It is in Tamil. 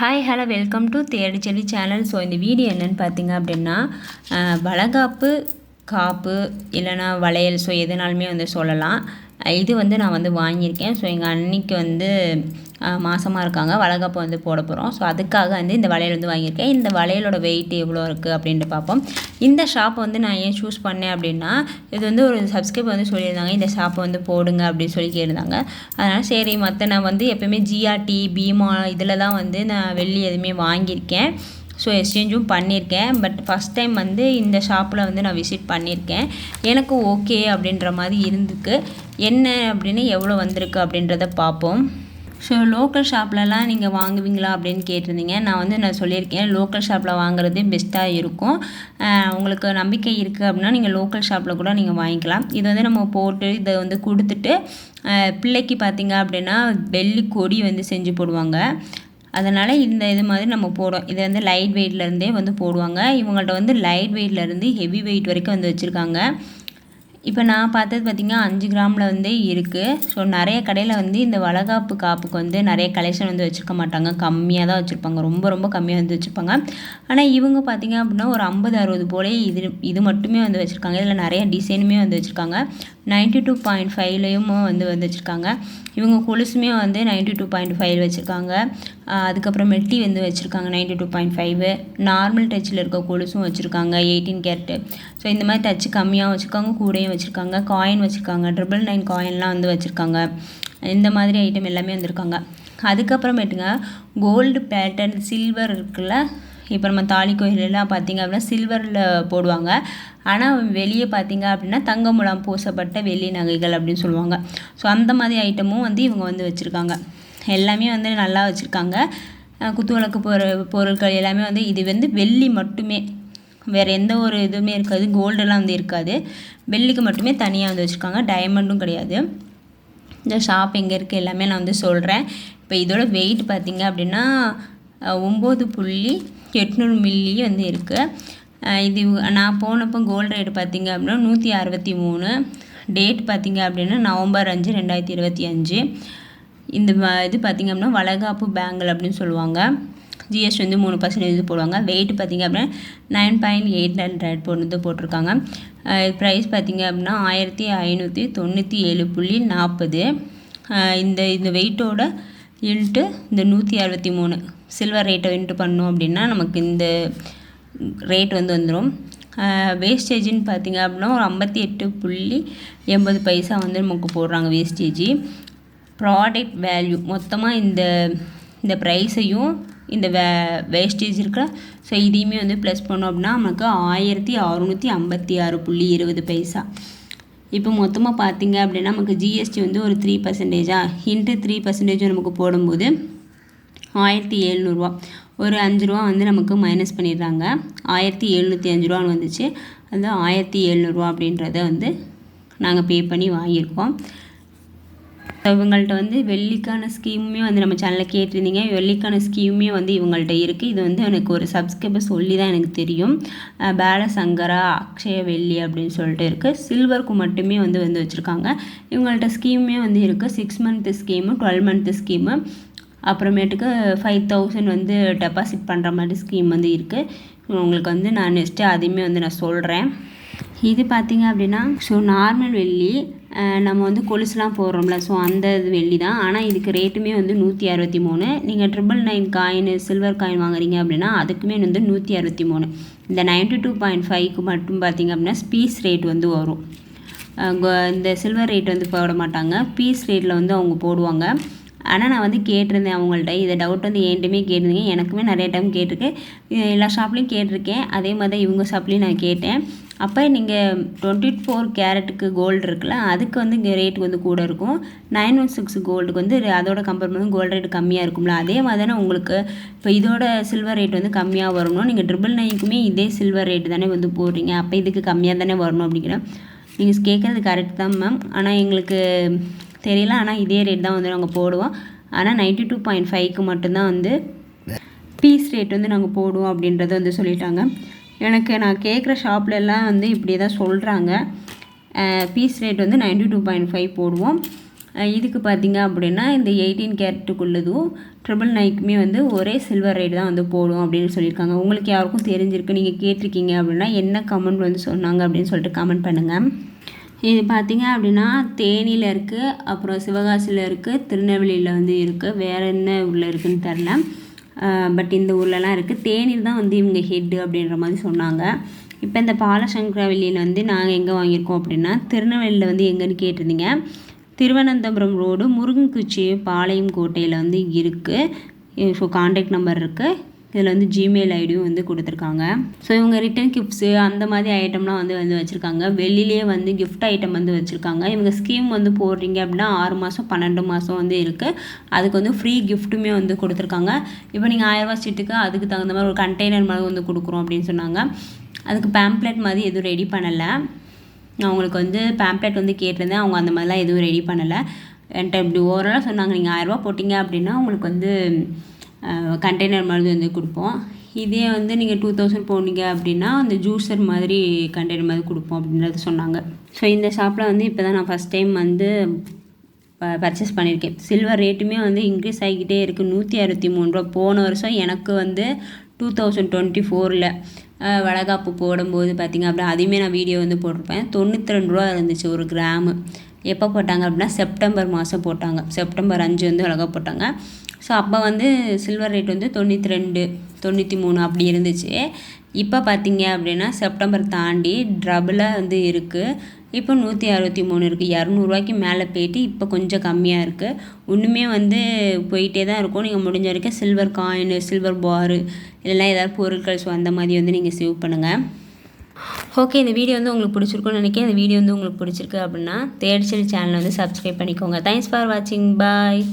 ஹாய் ஹலோ வெல்கம் டு தேடி செடி சேனல். ஸோ இந்த வீடியோ என்னென்னு பார்த்தீங்க அப்படின்னா வளைகாப்பு காப்பு இல்லைனா வளையல், ஸோ எதுனாலுமே வந்து சொல்லலாம். இது வந்து நான் வந்து வாங்கியிருக்கேன். ஸோ எங்கள் அன்னிக்கு வந்து மாதமாக இருக்காங்க, வளைகாப்பு வந்து போட போகிறோம். ஸோ அதுக்காக வந்து இந்த வளையல் வந்து வாங்கியிருக்கேன். இந்த வளையலோட வெயிட் எவ்வளோ இருக்குது அப்படின்ட்டு பார்ப்போம். இந்த ஷாப்பை வந்து நான் ஏன் சூஸ் பண்ணேன் அப்படின்னா, இது வந்து ஒரு சப்ஸ்கிரைப் வந்து சொல்லியிருந்தாங்க, இந்த ஷாப்பை வந்து போடுங்க அப்படின்னு சொல்லி கேட்டிருந்தாங்க. அதனால் சரி, மற்ற நான் வந்து எப்போயுமே ஜிஆர்டி பீமா இதில் தான் வந்து நான் வெள்ளி எதுவுமே வாங்கியிருக்கேன். ஸோ எக்ஸ்சேஞ்சும் பண்ணியிருக்கேன். பட் ஃபஸ்ட் டைம் வந்து இந்த ஷாப்பில் வந்து நான் விசிட் பண்ணியிருக்கேன். எனக்கு ஓகே அப்படின்ற மாதிரி இருந்துக்கு. என்ன அப்படின்னு எவ்வளோ வந்திருக்கு அப்படின்றத பார்ப்போம். ஸோ லோக்கல் ஷாப்லலாம் நீங்கள் வாங்குவீங்களா அப்படின்னு கேட்டிருந்தீங்க. நான் சொல்லியிருக்கேன், லோக்கல் ஷாப்பில் வாங்குறது பெஸ்ட்டாக இருக்கும். உங்களுக்கு நம்பிக்கை இருக்குது அப்படின்னா நீங்கள் லோக்கல் ஷாப்பில் கூட நீங்கள் வாங்கிக்கலாம். இது வந்து நம்ம போட்டு இதை வந்து கொடுத்துட்டு பிள்ளைக்கு பார்த்திங்க அப்படின்னா வெள்ளி கொடி வந்து செஞ்சு போடுவாங்க. அதனால் இது மாதிரி நம்ம போடுவோம். இதை வந்து லைட் வெயிட்லேருந்தே வந்து போடுவாங்க. இவங்கள்ட்ட வந்து லைட் வெயிட்லேருந்து ஹெவி வெயிட் வரைக்கும் வந்து வச்சுருக்காங்க. இப்போ நான் பார்த்தது பார்த்திங்கன்னா 5 கிராமில் வந்து இருக்குது. ஸோ நிறைய கடையில் வந்து இந்த வளைகாப்பு காப்புக்கு வந்து நிறைய கலெக்ஷன் வந்து வச்சுருக்க மாட்டாங்க, கம்மியாக தான் வச்சுருப்பாங்க, ரொம்ப ரொம்ப கம்மியாக வந்து வச்சுருப்பாங்க. ஆனால் இவங்க பார்த்திங்க அப்படின்னா ஒரு 50-60 போலே இது மட்டுமே வந்து வச்சுருக்காங்க. இதில் நிறைய டிசைனுமே வந்து வச்சுருக்காங்க. 92.5லையும் வந்து வச்சுருக்காங்க. இவங்க கொலுசுமே வந்து 92.5 வச்சுருக்காங்க. அதுக்கப்புறம் மெட்டி வந்து வச்சுருக்காங்க 92.5. நார்மல் டச்சில் இருக்க கொலுசும் வச்சுருக்காங்க 18 கேரட்டு. ஸோ இந்த மாதிரி டச்சு கம்மியாக வச்சுருக்காங்க, கூடையும் வச்சுருக்காங்க, காயின் வச்சுருக்காங்க, 999 காயின்லாம் வந்து வச்சுருக்காங்க. இந்த மாதிரி ஐட்டம் எல்லாமே வந்திருக்காங்க. அதுக்கப்புறமேட்டுங்க கோல்டு பேட்டர்ன் சில்வர் இருக்குல்ல, இப்போ நம்ம தாலி கோயிலெல்லாம் பார்த்திங்க அப்படின்னா சில்வரில் போடுவாங்க. ஆனால் வெளியே பார்த்திங்க அப்படின்னா தங்க முலாம் பூசப்பட்ட வெள்ளி நகைகள் அப்படின்னு சொல்லுவாங்க. ஸோ அந்த மாதிரி ஐட்டமும் வந்து இவங்க வந்து வச்சுருக்காங்க. எல்லாமே வந்து நல்லா வச்சுருக்காங்க. குத்துவிளக்கு பொருட்கள் எல்லாமே வந்து இது வந்து வெள்ளி மட்டுமே, வேறு எந்த ஒரு இதுவுமே இருக்காது. கோல்டெல்லாம் வந்து இருக்காது. வெள்ளிக்கு மட்டுமே தனியாக வந்து வச்சுருக்காங்க. டைமண்டும் கிடையாது. இந்த ஷாப் எங்கே இருக்குது எல்லாமே நான் வந்து சொல்கிறேன். இப்போ இதோட வெயிட் பார்த்திங்க அப்படின்னா 9.800 மில்லி வந்து இருக்குது. இது நான் போனப்போ கோல்டு ரேட் பார்த்திங்க அப்படின்னா 163. டேட் பார்த்திங்க அப்படின்னா November 5, 2025. இந்த இது பார்த்திங்க அப்படின்னா வளைகாப்பு பேங்கிள் அப்படின்னு சொல்லுவாங்க. ஜிஎஸ்டி வந்து 3% இது போடுவாங்க. வெயிட் பார்த்திங்க அப்படின்னா 9.800 போட்டு போட்டிருக்காங்க. ப்ரைஸ் பார்த்திங்க அப்படின்னா 1597.40. இந்த வெயிட்டோட இன்ட்டு இந்த 163 சில்வர் ரேட்டை இன்ட்டு பண்ணோம் அப்படின்னா நமக்கு இந்த ரேட் வந்து வந்துடும். வேஸ்டேஜின்னு பார்த்திங்க அப்படின்னா ஒரு 58.80 வந்து நமக்கு போடுறாங்க வேஸ்டேஜி. ப்ராடக்ட் வேல்யூ மொத்தமாக இந்த ப்ரைஸையும் இந்த வேஸ்டேஜ் இருக்கிற ஸோ இதையுமே வந்து ப்ளஸ் பண்ணோம் அப்படின்னா நமக்கு 1656.20 இப்போ மொத்தமாக பார்த்திங்க அப்படின்னா நமக்கு ஜிஎஸ்டி வந்து ஒரு 3% இன்ட்டு 3% நமக்கு போடும்போது 1700 ஒரு 5 ரூபா வந்து நமக்கு மைனஸ் பண்ணிடுறாங்க. 1705 வந்துச்சு. அந்த 1700 அப்படின்றத வந்து நாங்கள் பே பண்ணி வாங்கியிருக்கோம். இவங்கள்ட்ட வந்து வெள்ளிக்கான ஸ்கீமுமே வந்து நம்ம சேனலில் கேட்டிருந்தீங்க. வெள்ளிக்கான ஸ்கீமுமே வந்து இவங்கள்ட்ட இருக்குது. இது வந்து எனக்கு ஒரு சப்ஸ்கிரைபர் சொல்லி தான் எனக்கு தெரியும். பேலசங்கரா அக்ஷய வெள்ளி அப்படின்னு சொல்லிட்டு இருக்குது. சில்வருக்கு மட்டுமே வந்து வச்சுருக்காங்க. இவங்கள்ட்ட ஸ்கீமுமே வந்து இருக்குது. 6 மந்த் ஸ்கீமு, 12 மந்த் ஸ்கீமு, அப்புறமேட்டுக்கு 5000 வந்து டெபாசிட் பண்ணுற மாதிரி ஸ்கீம் வந்து இருக்குது. உங்களுக்கு வந்து நான் நெக்ஸ்ட்டு அதையுமே வந்து நான் சொல்கிறேன். இது பார்த்திங்க அப்படின்னா ஸோ நார்மல் வெள்ளி நம்ம வந்து கொலுசுலாம் போடுறோம்ல, ஸோ அந்த வெள்ளி தான். ஆனால் இதுக்கு ரேட்டுமே வந்து 163. நீங்கள் 999 காயின் சில்வர் காயின் வாங்குறீங்க அப்படின்னா அதுக்குமே வந்து 163. இந்த 92.5க்கு மட்டும் பார்த்திங்க அப்படின்னா பீஸ் ரேட் வந்து வரும். இந்த சில்வர் ரேட் வந்து போட மாட்டாங்க, பீஸ் ரேட்டில் வந்து அவங்க போடுவாங்க. ஆனால் நான் வந்து கேட்டிருந்தேன் அவங்கள்ட்ட. இதை டவுட் வந்து என்கிட்டமே கேட்டிருந்தீங்க, எனக்குமே நிறைய டைம் கேட்டிருக்கேன். எல்லா ஷாப்லேயும் கேட்டிருக்கேன். அதே மாதிரி தான் இவங்க ஷாப்லேயும் நான் கேட்டேன். அப்போ நீங்கள் 24 கேரட்டுக்கு கோல்டு இருக்குல்ல, அதுக்கு வந்து இங்கே ரேட் வந்து கூட இருக்கும். 916 கோல்டுக்கு வந்து அதோட கம்பேர் பண்ணி கோல்டு ரேட் கம்மியாக இருக்கும்ல, அதே மாதிரி தானே உங்களுக்கு இப்போ இதோட சில்வர் ரேட் வந்து கம்மியாக வரணும். நீங்கள் 999க்குமே இதே சில்வர் ரேட்டு தானே வந்து போடுறீங்க, அப்போ இதுக்கு கம்மியாக தானே வரணும் அப்படிங்கிற நீங்கள் கேட்குறது கரெக்ட் தான் மேம். ஆனால் எங்களுக்கு தெரியல. ஆனால் இதே ரேட் தான் வந்து நாங்கள் போடுவோம். ஆனால் 92.5க்கு மட்டும்தான் வந்து பீஸ் ரேட் வந்து நாங்கள் போடுவோம் அப்படின்றத வந்து சொல்லிட்டாங்க. நான் கேட்குற ஷாப்லெல்லாம் வந்து இப்படி தான் சொல்கிறாங்க. பீஸ் ரேட் வந்து 92.5 போடுவோம். இதுக்கு பார்த்திங்க அப்படின்னா இந்த 18 கேரட்டுக்குள்ளதும் 999க்குமே வந்து ஒரே சில்வர் ரேட் தான் வந்து போடும் அப்படின்னு சொல்லியிருக்காங்க. உங்களுக்கு யாருக்கும் தெரிஞ்சிருக்கு, நீங்கள் கேட்டிருக்கீங்க அப்படின்னா என்ன கமெண்ட் வந்து சொன்னாங்க அப்படின்னு சொல்லிட்டு கமெண்ட் பண்ணுங்கள். இது பார்த்திங்க அப்படின்னா தேனியில் இருக்குது, அப்புறம் சிவகாசியில் இருக்குது, திருநெல்வேலியில் வந்து இருக்குது, வேறு என்ன ஊரில் இருக்குதுன்னு தெரில. பட் இந்த ஊர்லலாம் இருக்குது. தேனியில் தான் வந்து இவங்க ஹெட்டு அப்படின்ற மாதிரி சொன்னாங்க. இப்போ இந்த பாலசங்கரவல்லியில் வந்து நாங்கள் எங்கே வாங்கியிருக்கோம் அப்படின்னா திருநெல்வேலியில் வந்து எங்கேன்னு கேட்டிருந்தீங்க. திருவனந்தபுரம் ரோடு முருங்கன்குச்சி பாளையம் கோட்டையில் வந்து இருக்குது. ஸோ கான்டாக்ட் நம்பர் இருக்குது. இதில் வந்து ஜிமெயில் ஐடியும் வந்து கொடுத்துருக்காங்க. ஸோ இவங்க ரிட்டன் கிஃப்ட்ஸு அந்த மாதிரி ஐட்டம்லாம் வந்து வச்சுருக்காங்க. வெளியிலே வந்து கிஃப்ட் ஐட்டம் வந்து வச்சுருக்காங்க. இவங்க ஸ்கீம் வந்து போடுறீங்க அப்படின்னா 6 மாதம் 12 மாதம் வந்து இருக்குது. அதுக்கு வந்து ஃப்ரீ கிஃப்ட்டுமே வந்து கொடுத்துருக்காங்க. இப்போ நீங்கள் 1000 ரூபா சீட்டுக்கு அதுக்கு தகுந்த மாதிரி ஒரு கண்டெய்னர் மாதிரி வந்து கொடுக்குறோம் அப்படின்னு சொன்னாங்க. அதுக்கு பேம்ப்ளெட் மாதிரி எதுவும் ரெடி பண்ணலை. நான் உங்களுக்கு வந்து பேம்ப்ளெட் வந்து கேட்டிருந்தேன். அவங்க அந்த மாதிரிலாம் எதுவும் ரெடி பண்ணலை. என்கிட்ட இப்படி ஓவராலாக சொன்னாங்க, நீங்கள் 1000 ரூபா போட்டிங்க அப்படின்னா உங்களுக்கு வந்து கண்டெய்னர் மாதிரி வந்து கொடுப்போம். இதே வந்து நீங்கள் 2000 போனீங்க அப்படின்னா அந்த ஜூஸர் மாதிரி கண்டெய்னர் மாதிரி கொடுப்போம் அப்படின்றது சொன்னாங்க. ஸோ இந்த ஷாப்பில் வந்து இப்போ தான் நான் ஃபஸ்ட் டைம் வந்து பர்ச்சேஸ் பண்ணியிருக்கேன். சில்வர் ரேட்டுமே வந்து இன்க்ரீஸ் ஆகிக்கிட்டே இருக்குது. 163 ரூபா. போன வருஷம் எனக்கு வந்து 2024ல் வளைகாப்பு போடும்போது பார்த்திங்க அப்படின்னா அதையுமே நான் வீடியோ வந்து போட்டிருப்பேன். 92 ரூபா இருந்துச்சு ஒரு கிராமு. எப்போ போட்டாங்க அப்படின்னா செப்டம்பர் மாதம் போட்டாங்க. செப்டம்பர் 5 வந்து வளைகாப்பு போட்டாங்க. ஸோ அப்போ வந்து சில்வர் ரேட் வந்து 92 93 அப்படி இருந்துச்சு. இப்போ பார்த்திங்க அப்படின்னா செப்டம்பர் தாண்டி ட்ரபிளாக வந்து இருக்குது. இப்போ 163 இருக்குது. 200 ரூபாய்க்கு மேலே போயிட்டு இப்போ கொஞ்சம் கம்மியாக இருக்குது. ஒன்றுமே வந்து போயிட்டே தான் இருக்கும். நீங்கள் முடிஞ்ச வரைக்கும் சில்வர் காயின், சில்வர் பாரு இதெல்லாம் ஏதாவது பொருட்கள் ஸோ அந்த மாதிரி வந்து நீங்கள் சேவ் பண்ணுங்கள். ஓகே, இந்த வீடியோ வந்து உங்களுக்கு பிடிச்சிருக்குன்னு நினைக்கிறேன். இந்த வீடியோ வந்து உங்களுக்கு பிடிச்சிருக்கு அப்படின்னா தேடிச்செடி சேனலை வந்து சப்ஸ்கிரைப் பண்ணிக்கோங்க. தேங்க்ஸ் ஃபார் வாட்சிங். பாய்.